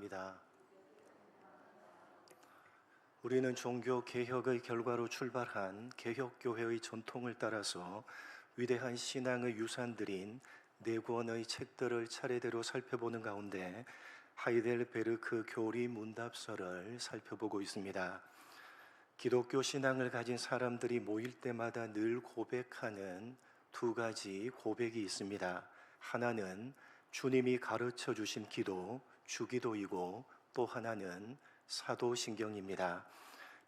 축원합니다. 우리는 종교 개혁의 결과로 출발한 개혁교회의 전통을 따라서 위대한 신앙의 유산들인 네 권의 책들을 차례대로 살펴보는 가운데 하이델베르크 교리 문답서를 살펴보고 있습니다. 기독교 신앙을 가진 사람들이 모일 때마다 늘 고백하는 두 가지 고백이 있습니다. 하나는 주님이 가르쳐 주신 기도, 주기도이고 또 하나는 사도신경입니다.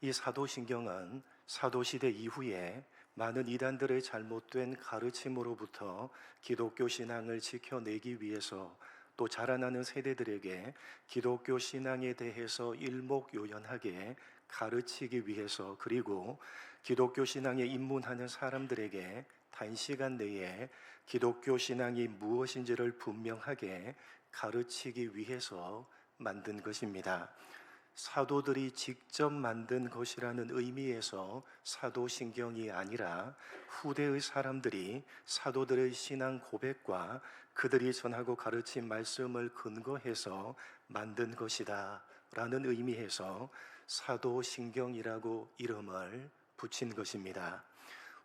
이 사도신경은 사도시대 이후에 많은 이단들의 잘못된 가르침으로부터 기독교 신앙을 지켜내기 위해서 또 자라나는 세대들에게 기독교 신앙에 대해서 일목요연하게 가르치기 위해서, 그리고 기독교 신앙에 입문하는 사람들에게 단시간 내에 기독교 신앙이 무엇인지를 분명하게 가르치기 위해서 만든 것입니다. 사도들이 직접 만든 것이라는 의미에서 사도신경이 아니라 후대의 사람들이 사도들의 신앙 고백과 그들이 전하고 가르친 말씀을 근거해서 만든 것이다 라는 의미에서 사도신경이라고 이름을 붙인 것입니다.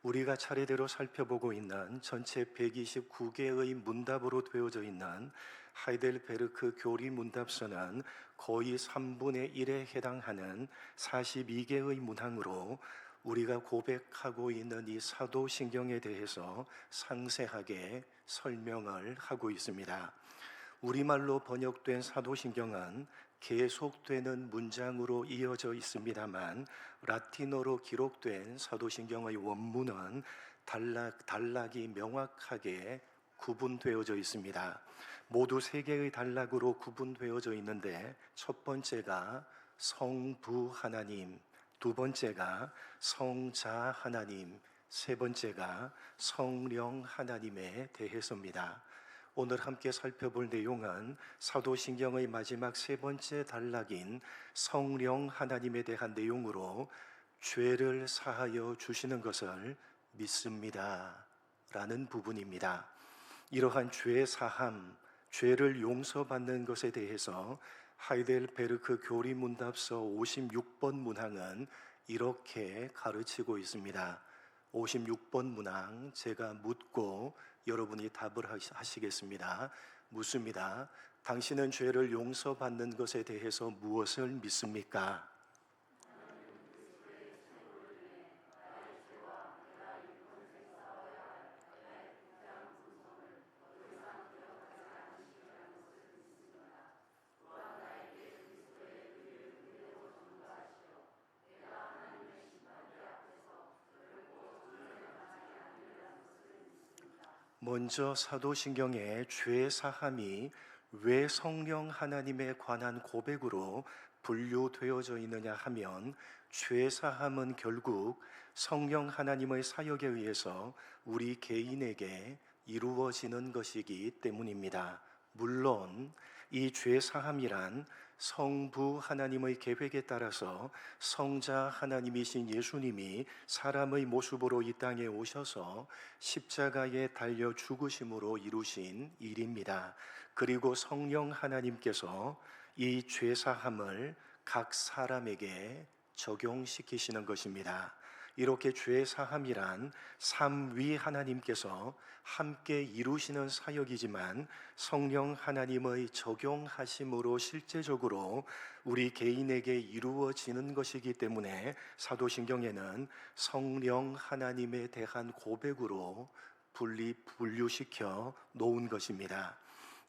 우리가 차례대로 살펴보고 있는 전체 129개의 문답으로 되어져 있는 하이델베르크 교리 문답서는 거의 3분의 1에 해당하는 42개의 문항으로 우리가 고백하고 있는 이 사도신경에 대해서 상세하게 설명을 하고 있습니다. 우리말로 번역된 사도신경은 계속되는 문장으로 이어져 있습니다만 라틴어로 기록된 사도신경의 원문은 단락이 명확하게 구분되어져 있습니다. 모두 3개의 단락으로 구분되어져 있는데 첫 번째가 성부 하나님, 두 번째가 성자 하나님, 세 번째가 성령 하나님에 대해서입니다. 오늘 함께 살펴볼 내용은 사도신경의 마지막 세 번째 단락인 성령 하나님에 대한 내용으로 죄를 사하여 주시는 것을 믿습니다 라는 부분입니다. 이러한 죄 사함, 죄를 용서받는 것에 대해서 하이델베르크 교리 문답서 56번 문항은 이렇게 가르치고 있습니다. 56번 문항 제가 묻고 여러분이 답을 하시겠습니다. 묻습니다. 당신은 죄를 용서받는 것에 대해서 무엇을 믿습니까? 먼저 사도신경의 죄 사함이 왜 성령 하나님에 관한 고백으로 분류되어져 있느냐 하면, 죄 사함은 결국 성령 하나님의 사역에 의해서 우리 개인에게 이루어지는 것이기 때문입니다. 물론 이 죄 사함이란 성부 하나님의 계획에 따라서 성자 하나님이신 예수님이 사람의 모습으로 이 땅에 오셔서 십자가에 달려 죽으심으로 이루신 일입니다. 그리고 성령 하나님께서 이 죄 사함을 각 사람에게 적용시키시는 것입니다. 이렇게 죄 사함이란 삼위 하나님께서 함께 이루시는 사역이지만 성령 하나님의 적용하심으로 실제적으로 우리 개인에게 이루어지는 것이기 때문에 사도신경에는 성령 하나님에 대한 고백으로 분류시켜 놓은 것입니다.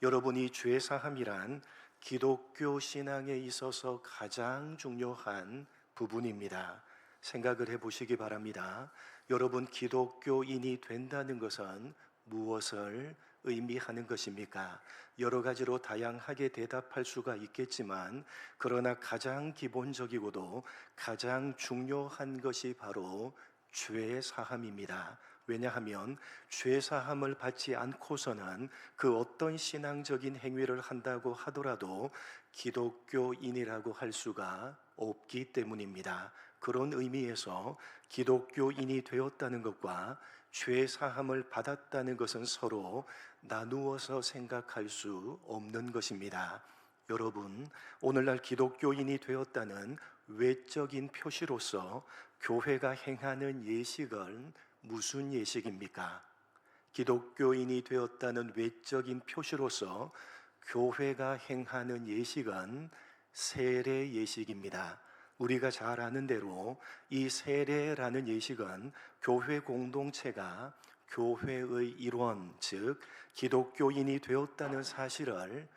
여러분이 죄 사함이란 기독교 신앙에 있어서 가장 중요한 부분입니다. 생각을 해보시기 바랍니다. 여러분, 기독교인이 된다는 것은 무엇을 의미하는 것입니까? 여러 가지로 다양하게 대답할 수가 있겠지만, 그러나 가장 기본적이고도 가장 중요한 것이 바로 죄 사함입니다. 왜냐하면 죄 사함을 받지 않고서는 그 어떤 신앙적인 행위를 한다고 하더라도 기독교인이라고 할 수가 없기 때문입니다. 그런 의미에서 기독교인이 되었다는 것과 죄 사함을 받았다는 것은 서로 나누어서 생각할 수 없는 것입니다. 여러분, 오늘날 기독교인이 되었다는 외적인 표시로서 교회가 행하는 예식은 무슨 예식입니까? 기독교인이 되었다는 외적인 표시로서 교회가 행하는 예식은 세례 예식입니다. 우리가 잘 아는 대로 이 세례라는 예식은 교회 공동체가 교회의 일원, 즉 기독교인이 되었다는 사실을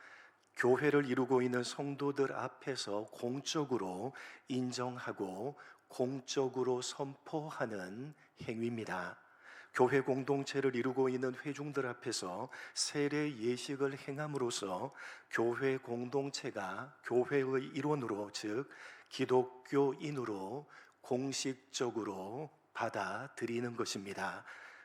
교회를 이루고 있는 성도들 앞에서 공적으로 인정하고 공적으로 선포하는 행위입니다. 교회 공동체를 이루고 있는 회중들 앞에서 세례 예식을 행함으로써 교회 공동체가 교회의 일원으로, 즉 기독교인으로 공식적으로 받아들이는 것입니다.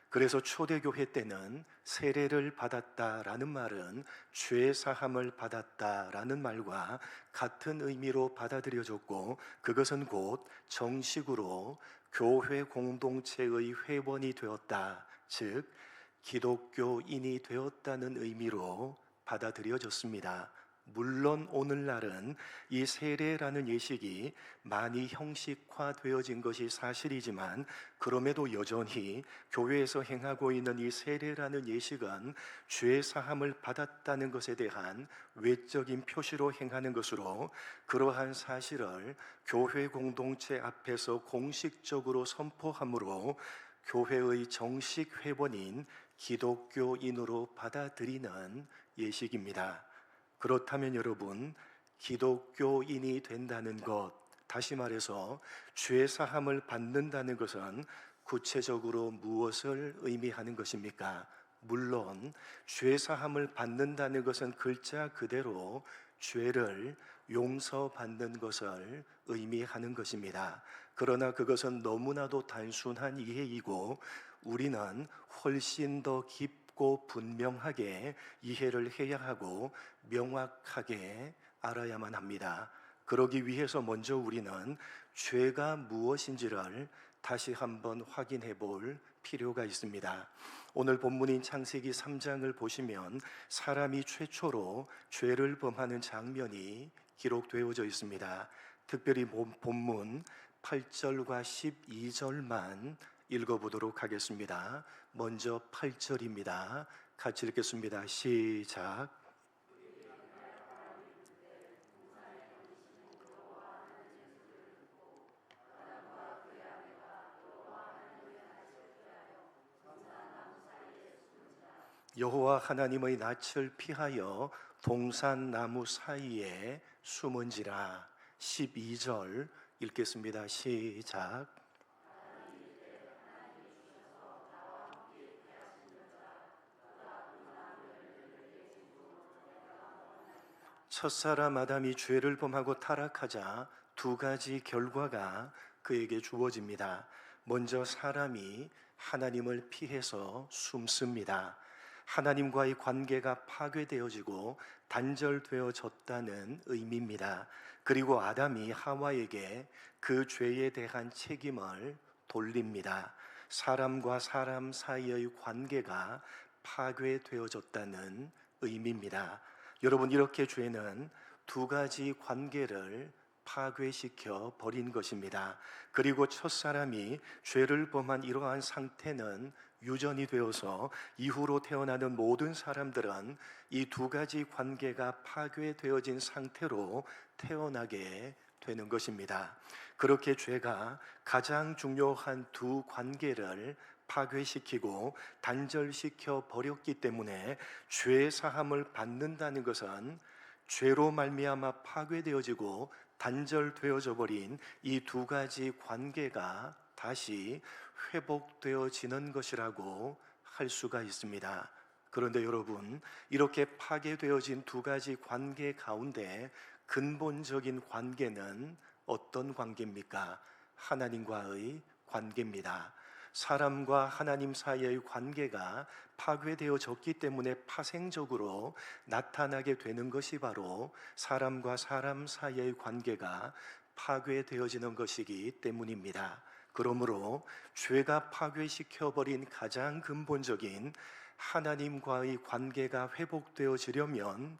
그래서 초대교회 때는 세례를 받았다라는 말은 죄 사함을 받았다라는 말과 같은 의미로 받아들여졌고, 그것은 곧 정식으로 교회 공동체의 회원이 되었다, 즉 기독교인이 되었다는 의미로 받아들여졌습니다. 물론 오늘날은 이 세례라는 예식이 많이 형식화되어진 것이 사실이지만, 그럼에도 여전히 교회에서 행하고 있는 이 세례라는 예식은 죄 사함을 받았다는 것에 대한 외적인 표시로 행하는 것으로, 그러한 사실을 교회 공동체 앞에서 공식적으로 선포함으로 교회의 정식 회원인 기독교인으로 받아들이는 예식입니다. 그렇다면 여러분, 기독교인이 된다는 것, 다시 말해서 죄 사함을 받는다는 것은 구체적으로 무엇을 의미하는 것입니까? 물론 죄 사함을 받는다는 것은 글자 그대로 죄를 용서받는 것을 의미하는 것입니다. 그러나 그것은 너무나도 단순한 이해이고, 우리는 훨씬 더 깊고 분명하게 이해를 해야 하고 명확하게 알아야만 합니다. 그러기 위해서 먼저 우리는 죄가 무엇인지를 다시 한번 확인해 볼 필요가 있습니다. 오늘 본문인 창세기 3장을 보시면 사람이 최초로 죄를 범하는 장면이 기록되어져 있습니다. 특별히 본문 8절과 12절만 읽어보도록 하겠습니다. 먼저 8절입니다. 같이 읽겠습니다. 시작. 여호와 하나님의 낯을 피하여 동산나무 사이에 숨은지라. 12절 읽겠습니다. 시작. 첫사람 아담이 죄를 범하고 타락하자 두 가지 결과가 그에게 주어집니다. 먼저 사람이 하나님을 피해서 숨습니다. 하나님과의 관계가 파괴되어지고 단절되어졌다는 의미입니다. 그리고 아담이 하와에게 그 죄에 대한 책임을 돌립니다. 사람과 사람 사이의 관계가 파괴되어졌다는 의미입니다. 여러분, 이렇게 죄는 두 가지 관계를 파괴시켜 버린 것입니다. 그리고 첫사람이 죄를 범한 이러한 상태는 유전이 되어서 이후로 태어나는 모든 사람들은 이 두 가지 관계가 파괴되어진 상태로 태어나게 되는 것입니다. 그렇게 죄가 가장 중요한 두 관계를 파괴시키고 단절시켜 버렸기 때문에 죄 사함을 받는다는 것은 죄로 말미암아 파괴되어지고 단절되어져 버린 이 두 가지 관계가 다시 회복되어지는 것이라고 할 수가 있습니다. 그런데 여러분, 이렇게 파괴되어진 두 가지 관계 가운데 근본적인 관계는 어떤 관계입니까? 하나님과의 관계입니다. 사람과 하나님 사이의 관계가 파괴되어졌기 때문에 파생적으로 나타나게 되는 것이 바로 사람과 사람 사이의 관계가 파괴되어지는 것이기 때문입니다. 그러므로 죄가 파괴시켜버린 가장 근본적인 하나님과의 관계가 회복되어지려면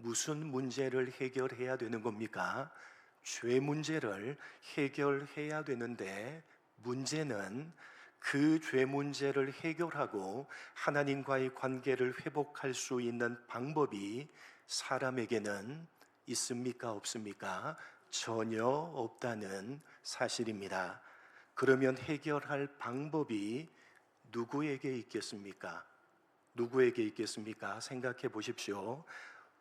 무슨 문제를 해결해야 되는 겁니까? 죄 문제를 해결해야 되는데, 문제는 그 죄 문제를 해결하고 하나님과의 관계를 회복할 수 있는 방법이 사람에게는 있습니까? 없습니까? 전혀 없다는 사실입니다. 그러면 해결할 방법이 누구에게 있겠습니까? 누구에게 있겠습니까? 생각해 보십시오.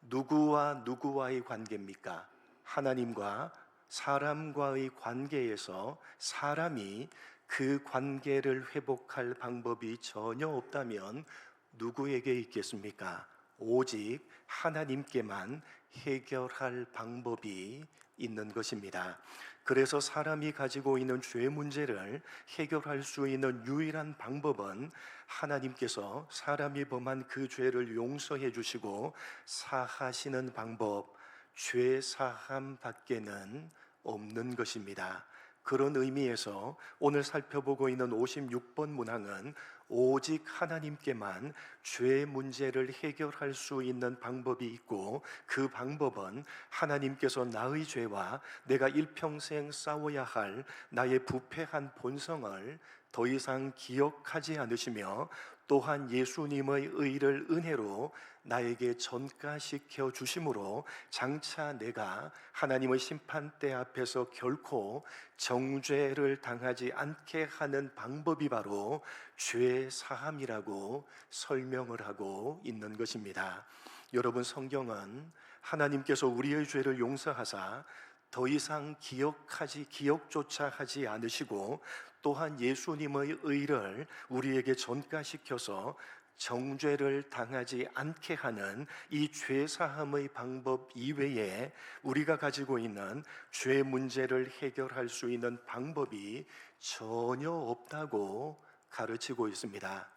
누구와 누구와의 관계입니까? 하나님과 사람과의 관계에서 사람이 그 관계를 회복할 방법이 전혀 없다면 누구에게 있겠습니까? 오직 하나님께만 해결할 방법이 있는 것입니다. 그래서 사람이 가지고 있는 죄 문제를 해결할 수 있는 유일한 방법은 하나님께서 사람이 범한 그 죄를 용서해 주시고 사하시는 방법, 죄 사함 밖에는 없는 것입니다. 그런 의미에서 오늘 살펴보고 있는 56번 문항은 오직 하나님께만 죄 문제를 해결할 수 있는 방법이 있고, 그 방법은 하나님께서 나의 죄와 내가 일평생 싸워야 할 나의 부패한 본성을 더 이상 기억하지 않으시며, 또한 예수님의 의를 은혜로 나에게 전가시켜 주심으로 장차 내가 하나님의 심판대 앞에서 결코 정죄를 당하지 않게 하는 방법이 바로 죄 사함이라고 설명을 하고 있는 것입니다. 여러분, 성경은 하나님께서 우리의 죄를 용서하사 더 이상 기억조차 하지 않으시고, 또한 예수님의 의를 우리에게 전가시켜서 정죄를 당하지 않게 하는 이 죄사함의 방법 이외에 우리가 가지고 있는 죄 문제를 해결할 수 있는 방법이 전혀 없다고 가르치고 있습니다.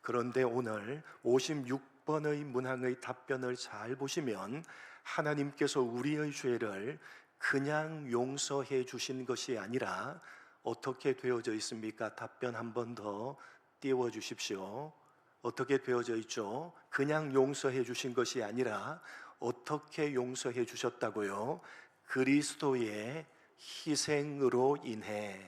그런데 오늘 56번의 문항의 답변을 잘 보시면 하나님께서 우리의 죄를 그냥 용서해 주신 것이 아니라 어떻게 되어져 있습니까? 답변 한 번 더 띄워 주십시오. 어떻게 되어져 있죠? 그냥 용서해 주신 것이 아니라 어떻게 용서해 주셨다고요? 그리스도의 희생으로 인해.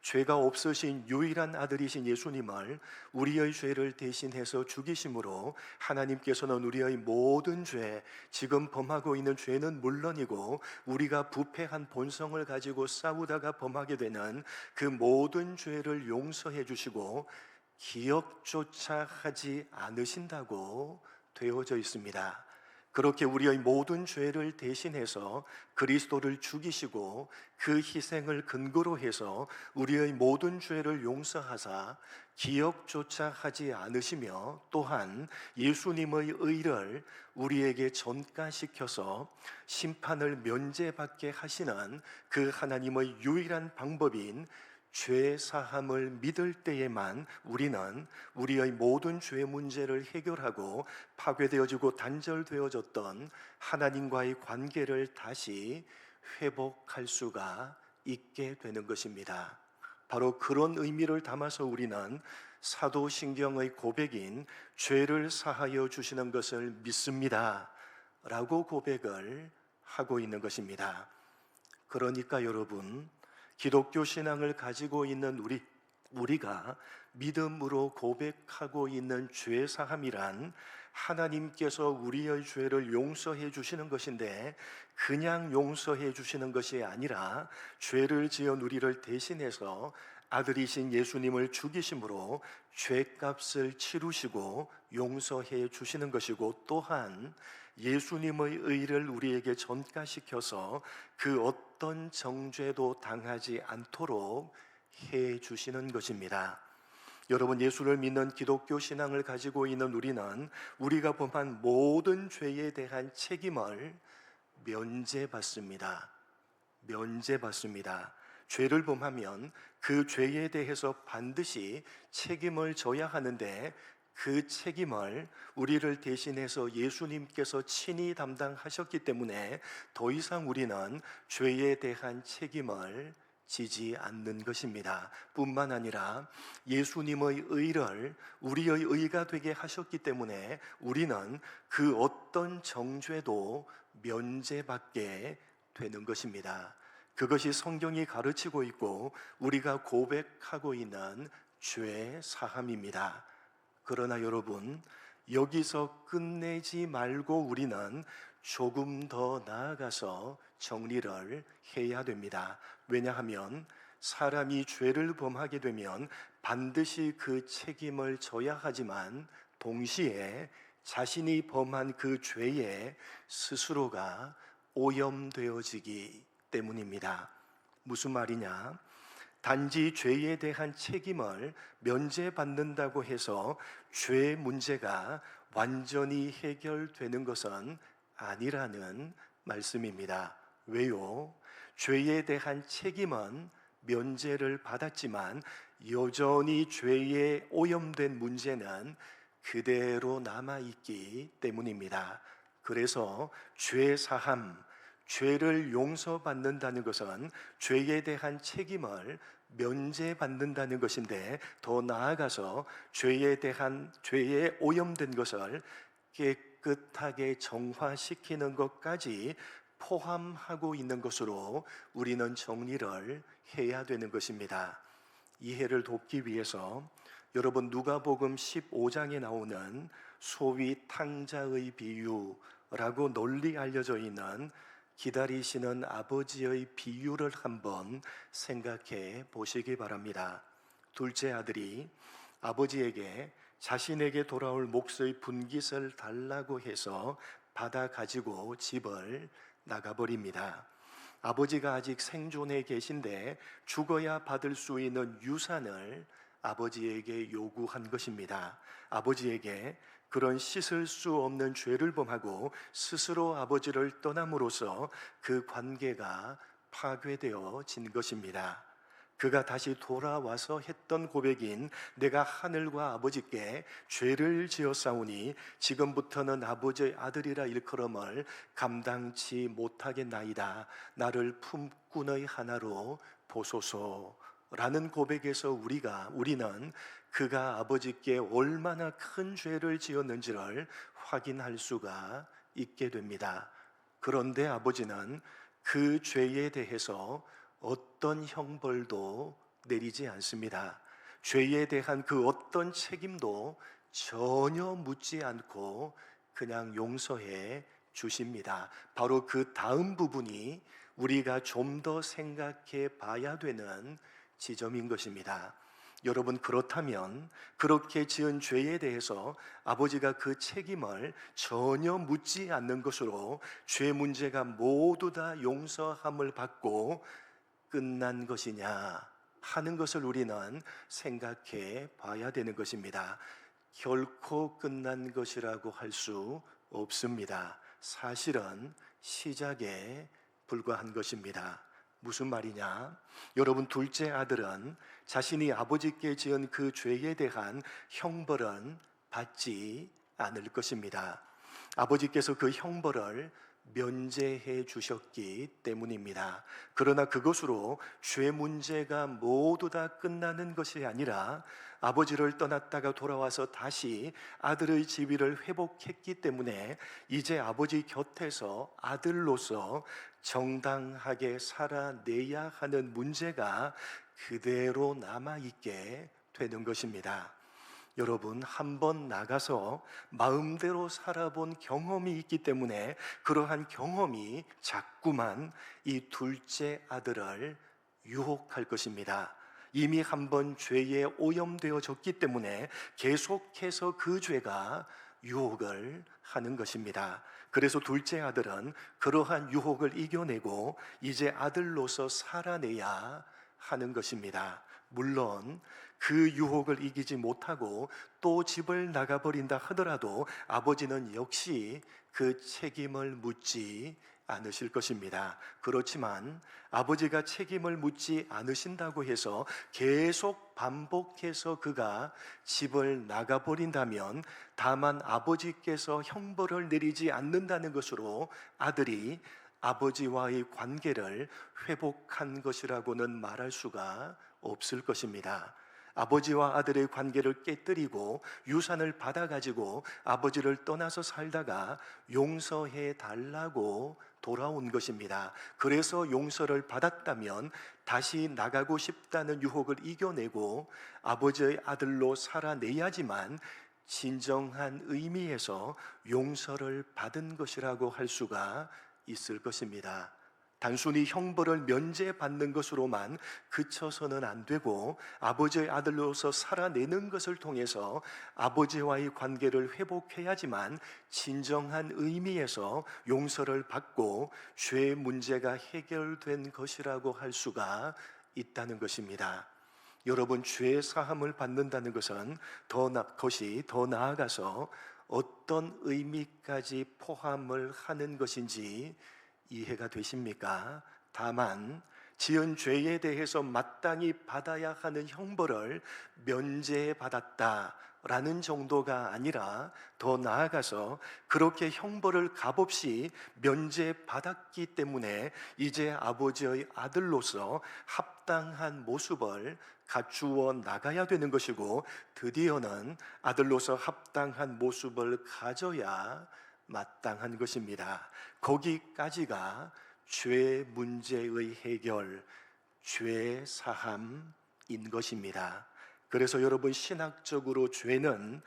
죄가 없으신 유일한 아들이신 예수님을 우리의 죄를 대신해서 죽이심으로 하나님께서는 우리의 모든 죄, 지금 범하고 있는 죄는 물론이고 우리가 부패한 본성을 가지고 싸우다가 범하게 되는 그 모든 죄를 용서해 주시고 기억조차 하지 않으신다고 되어져 있습니다. 그렇게 우리의 모든 죄를 대신해서 그리스도를 죽이시고 그 희생을 근거로 해서 우리의 모든 죄를 용서하사 기억조차 하지 않으시며, 또한 예수님의 의를 우리에게 전가시켜서 심판을 면제받게 하시는 그 하나님의 유일한 방법인 죄 사함을 믿을 때에만 우리는 우리의 모든 죄 문제를 해결하고 파괴되어지고 단절되어졌던 하나님과의 관계를 다시 회복할 수가 있게 되는 것입니다. 바로 그런 의미를 담아서 우리는 사도신경의 고백인 죄를 사하여 주시는 것을 믿습니다 라고 고백을 하고 있는 것입니다. 그러니까 여러분, 기독교 신앙을 가지고 있는 우리가 믿음으로 고백하고 있는 죄 사함이란 하나님께서 우리의 죄를 용서해 주시는 것인데, 그냥 용서해 주시는 것이 아니라 죄를 지은 우리를 대신해서 아들이신 예수님을 죽이심으로 죄값을 치루시고 용서해 주시는 것이고, 또한 예수님의 의를 우리에게 전가시켜서 그 어떤 정죄도 당하지 않도록 해 주시는 것입니다. 여러분, 예수를 믿는 기독교 신앙을 가지고 있는 우리는 우리가 범한 모든 죄에 대한 책임을 면제받습니다. 죄를 범하면 그 죄에 대해서 반드시 책임을 져야 하는데, 그 책임을 우리를 대신해서 예수님께서 친히 담당하셨기 때문에 더 이상 우리는 죄에 대한 책임을 지지 않는 것입니다. 뿐만 아니라 예수님의 의를 우리의 의가 되게 하셨기 때문에 우리는 그 어떤 정죄도 면제받게 되는 것입니다. 그것이 성경이 가르치고 있고 우리가 고백하고 있는 죄 사함입니다. 그러나 여러분, 여기서 끝내지 말고 우리는 조금 더 나아가서 정리를 해야 됩니다. 왜냐하면 사람이 죄를 범하게 되면 반드시 그 책임을 져야 하지만 동시에 자신이 범한 그 죄에 스스로가 오염되어지기 때문입니다. 무슨 말이냐? 단지 죄에 대한 책임을 면제받는다고 해서 죄 문제가 완전히 해결되는 것은 아니라는 말씀입니다. 왜요? 죄에 대한 책임은 면제를 받았지만 여전히 죄에 오염된 문제는 그대로 남아있기 때문입니다. 그래서 죄 사함, 죄를 용서받는다는 것은 죄에 대한 책임을 면제받는다는 것인데, 더 나아가서 죄에 오염된 것을 깨끗하게 정화시키는 것까지 포함하고 있는 것으로 우리는 정리를 해야 되는 것입니다. 이해를 돕기 위해서 여러분, 누가복음 15장에 나오는 소위 탕자의 비유라고 널리 알려져 있는 기다리시는 아버지의 비유를 한번 생각해 보시기 바랍니다. 둘째 아들이 아버지에게 자신에게 돌아올 몫의 분깃을 달라고 해서 받아 가지고 집을 나가버립니다. 아버지가 아직 생존해 계신데 죽어야 받을 수 있는 유산을 아버지에게 요구한 것입니다. 아버지에게 그런 씻을 수 없는 죄를 범하고 스스로 아버지를 떠남으로써 그 관계가 파괴되어진 것입니다. 그가 다시 돌아와서 했던 고백인 내가 하늘과 아버지께 죄를 지었사오니 지금부터는 아버지의 아들이라 일컬음을 감당치 못하겠나이다. 나를 품꾼의 하나로 보소서라는 고백에서 우리는 그가 아버지께 얼마나 큰 죄를 지었는지를 확인할 수가 있게 됩니다. 그런데 아버지는 그 죄에 대해서 어떤 형벌도 내리지 않습니다. 죄에 대한 그 어떤 책임도 전혀 묻지 않고 그냥 용서해 주십니다. 바로 그 다음 부분이 우리가 좀 더 생각해 봐야 되는 지점인 것입니다. 여러분, 그렇다면 그렇게 지은 죄에 대해서 아버지가 그 책임을 전혀 묻지 않는 것으로 죄 문제가 모두 다 용서함을 받고 끝난 것이냐 하는 것을 우리는 생각해 봐야 되는 것입니다. 결코 끝난 것이라고 할 수 없습니다. 사실은 시작에 불과한 것입니다. 무슨 말이냐? 여러분, 둘째 아들은 자신이 아버지께 지은 그 죄에 대한 형벌은 받지 않을 것입니다. 아버지께서 그 형벌을 면제해 주셨기 때문입니다. 그러나 그것으로 죄 문제가 모두 다 끝나는 것이 아니라 아버지를 떠났다가 돌아와서 다시 아들의 지위를 회복했기 때문에 이제 아버지 곁에서 아들로서 정당하게 살아내야 하는 문제가 그대로 남아있게 되는 것입니다. 여러분, 한번 나가서 마음대로 살아본 경험이 있기 때문에 그러한 경험이 자꾸만 이 둘째 아들을 유혹할 것입니다. 이미 한번 죄에 오염되어졌기 때문에 계속해서 그 죄가 유혹을 하는 것입니다. 그래서 둘째 아들은 그러한 유혹을 이겨내고 이제 아들로서 살아내야 하는 것입니다. 물론 그 유혹을 이기지 못하고 또 집을 나가버린다 하더라도 아버지는 역시 그 책임을 묻지 않으실 것입니다. 그렇지만 아버지가 책임을 묻지 않으신다고 해서 계속 반복해서 그가 집을 나가버린다면 다만 아버지께서 형벌을 내리지 않는다는 것으로 아들이 아버지와의 관계를 회복한 것이라고는 말할 수가 없을 것입니다. 아버지와 아들의 관계를 깨뜨리고 유산을 받아가지고 아버지를 떠나서 살다가 용서해 달라고 돌아온 것입니다. 그래서 용서를 받았다면 다시 나가고 싶다는 유혹을 이겨내고 아버지의 아들로 살아내야지만 진정한 의미에서 용서를 받은 것이라고 할 수가 있을 것입니다. 단순히 형벌을 면제받는 것으로만 그쳐서는 안 되고 아버지의 아들로서 살아내는 것을 통해서 아버지와의 관계를 회복해야지만 진정한 의미에서 용서를 받고 죄의 문제가 해결된 것이라고 할 수가 있다는 것입니다. 여러분, 죄 사함을 받는다는 것은 것이 더 나아가서 어떤 의미까지 포함을 하는 것인지 이해가 되십니까? 다만 지은 죄에 대해서 마땅히 받아야 하는 형벌을 면제받았다라는 정도가 아니라 더 나아가서 그렇게 형벌을 값없이 면제받았기 때문에 이제 아버지의 아들로서 합당한 모습을 갖추어 나가야 되는 것이고, 드디어는 아들로서 합당한 모습을 가져야 마땅한 것입니다. 거기까지가 죄 문제의 해결, 죄 사함인 것입니다. 그래서 여러분, 신학적으로 죄는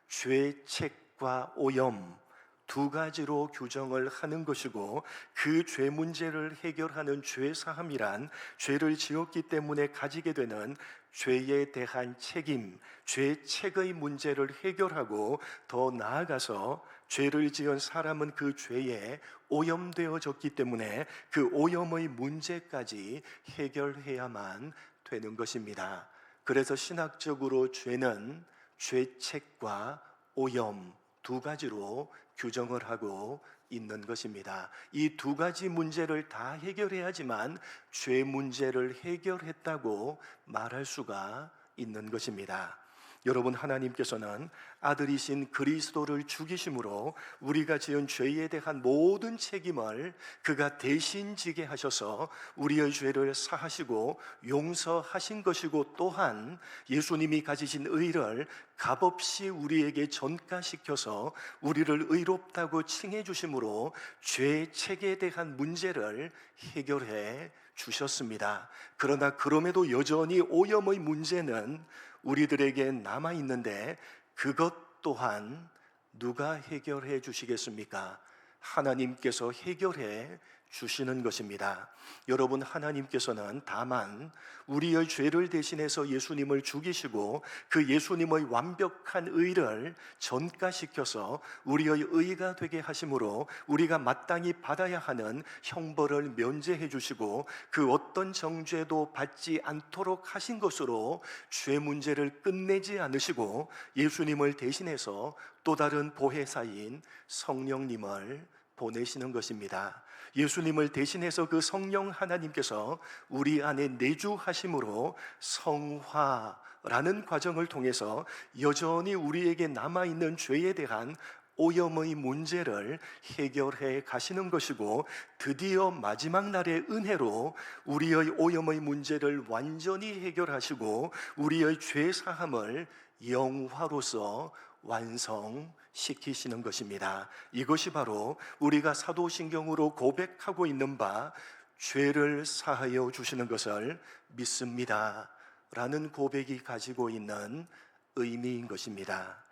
죄책과 오염 두 가지로 규정을 하는 것이고, 그 죄 문제를 해결하는 죄 사함이란 죄를 지었기 때문에 가지게 되는 죄에 대한 책임, 죄책의 문제를 해결하고, 더 나아가서 죄를 지은 사람은 그 죄에 오염되어졌기 때문에 그 오염의 문제까지 해결해야만 되는 것입니다. 그래서 신학적으로 죄는 죄책과 오염 두 가지로 규정을 하고 있는 것입니다. 이 두 가지 문제를 다 해결해야지만 죄 문제를 해결했다고 말할 수가 있는 것입니다. 여러분, 하나님께서는 아들이신 그리스도를 죽이심으로 우리가 지은 죄에 대한 모든 책임을 그가 대신 지게 하셔서 우리의 죄를 사하시고 용서하신 것이고, 또한 예수님이 가지신 의를 값없이 우리에게 전가시켜서 우리를 의롭다고 칭해 주심으로 죄의 책에 대한 문제를 해결해 주셨습니다. 그러나 그럼에도 여전히 오염의 문제는 우리들에게 남아 있는데, 그것 또한 누가 해결해 주시겠습니까? 하나님께서 해결해 주시는 것입니다. 여러분, 하나님께서는 다만 우리의 죄를 대신해서 예수님을 죽이시고 그 예수님의 완벽한 의를 전가시켜서 우리의 의가 되게 하심으로 우리가 마땅히 받아야 하는 형벌을 면제해 주시고 그 어떤 정죄도 받지 않도록 하신 것으로 죄 문제를 끝내지 않으시고, 예수님을 대신해서 또 다른 보혜사인 성령님을 보내시는 것입니다. 예수님을 대신해서 그 성령 하나님께서 우리 안에 내주하심으로 성화라는 과정을 통해서 여전히 우리에게 남아있는 죄에 대한 오염의 문제를 해결해 가시는 것이고, 드디어 마지막 날의 은혜로 우리의 오염의 문제를 완전히 해결하시고 우리의 죄 사함을 영화로서 완성시키시는 것입니다. 이것이 바로 우리가 사도신경으로 고백하고 있는 바 죄를 사하여 주시는 것을 믿습니다 라는 고백이 가지고 있는 의미인 것입니다.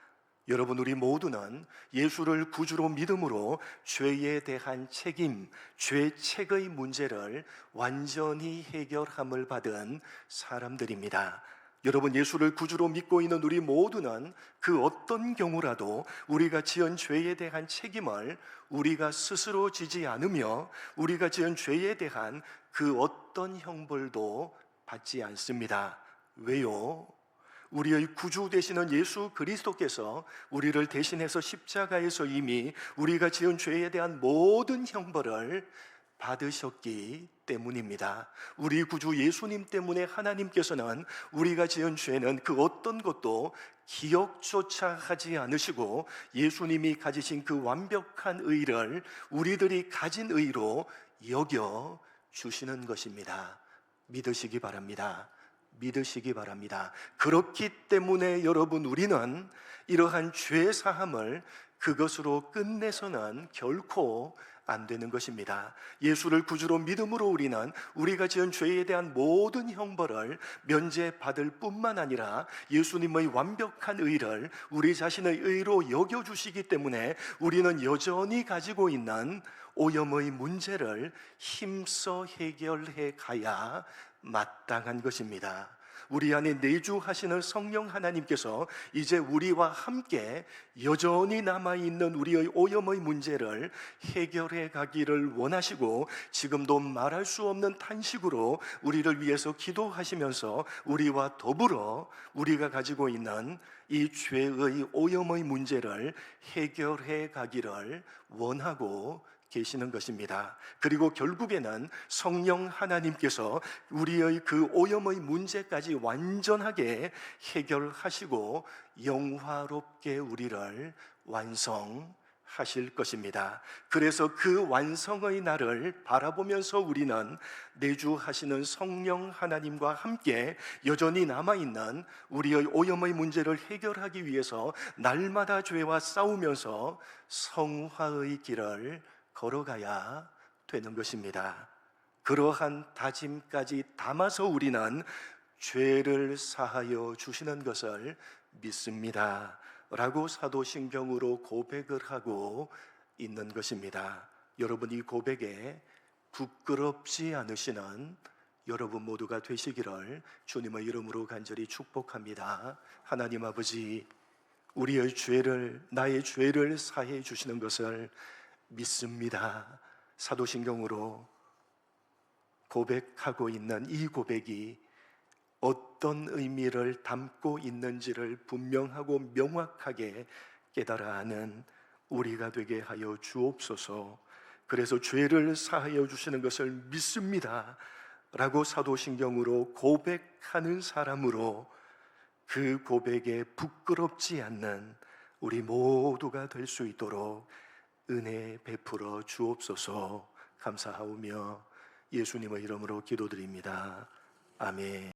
여러분, 우리 모두는 예수를 구주로 믿음으로 죄에 대한 책임, 죄책의 문제를 완전히 해결함을 받은 사람들입니다. 여러분, 예수를 구주로 믿고 있는 우리 모두는 그 어떤 경우라도 우리가 지은 죄에 대한 책임을 우리가 스스로 지지 않으며 우리가 지은 죄에 대한 그 어떤 형벌도 받지 않습니다. 왜요? 우리의 구주 되시는 예수 그리스도께서 우리를 대신해서 십자가에서 이미 우리가 지은 죄에 대한 모든 형벌을 받으셨기 때문입니다. 우리 구주 예수님 때문에 하나님께서는 우리가 지은 죄는 그 어떤 것도 기억조차 하지 않으시고 예수님이 가지신 그 완벽한 의를 우리들이 가진 의로 여겨 주시는 것입니다. 믿으시기 바랍니다. 믿으시기 바랍니다. 그렇기 때문에 여러분, 우리는 이러한 죄 사함을 그것으로 끝내서는 결코 안 되는 것입니다. 예수를 구주로 믿음으로 우리는 우리가 지은 죄에 대한 모든 형벌을 면제받을 뿐만 아니라 예수님의 완벽한 의를 우리 자신의 의로 여겨주시기 때문에 우리는 여전히 가지고 있는 오염의 문제를 힘써 해결해 가야 마땅한 것입니다. 우리 안에 내주하시는 성령 하나님께서 이제 우리와 함께 여전히 남아있는 우리의 오염의 문제를 해결해 가기를 원하시고, 지금도 말할 수 없는 탄식으로 우리를 위해서 기도하시면서 우리와 더불어 우리가 가지고 있는 이 죄의 오염의 문제를 해결해 가기를 원하고 계시는 것입니다. 그리고 결국에는 성령 하나님께서 우리의 그 오염의 문제까지 완전하게 해결하시고 영화롭게 우리를 완성하실 것입니다. 그래서 그 완성의 날을 바라보면서 우리는 내주하시는 성령 하나님과 함께 여전히 남아있는 우리의 오염의 문제를 해결하기 위해서 날마다 죄와 싸우면서 성화의 길을 걸어가야 되는 것입니다. 그러한 다짐까지 담아서 우리는 죄를 사하여 주시는 것을 믿습니다 라고 사도신경으로 고백을 하고 있는 것입니다. 여러분, 이 고백에 부끄럽지 않으시는 여러분 모두가 되시기를 주님의 이름으로 간절히 축복합니다. 하나님 아버지, 우리의 죄를, 나의 죄를 사해 주시는 것을 믿습니다. 사도신경으로 고백하고 있는 이 고백이 어떤 의미를 담고 있는지를 분명하고 명확하게 깨달아 아는 우리가 되게 하여 주옵소서. 그래서 죄를 사하여 주시는 것을 믿습니다 라고 사도신경으로 고백하는 사람으로 그 고백에 부끄럽지 않는 우리 모두가 될 수 있도록 은혜 베풀어 주옵소서. 감사하오며 예수님의 이름으로 기도드립니다. 아멘.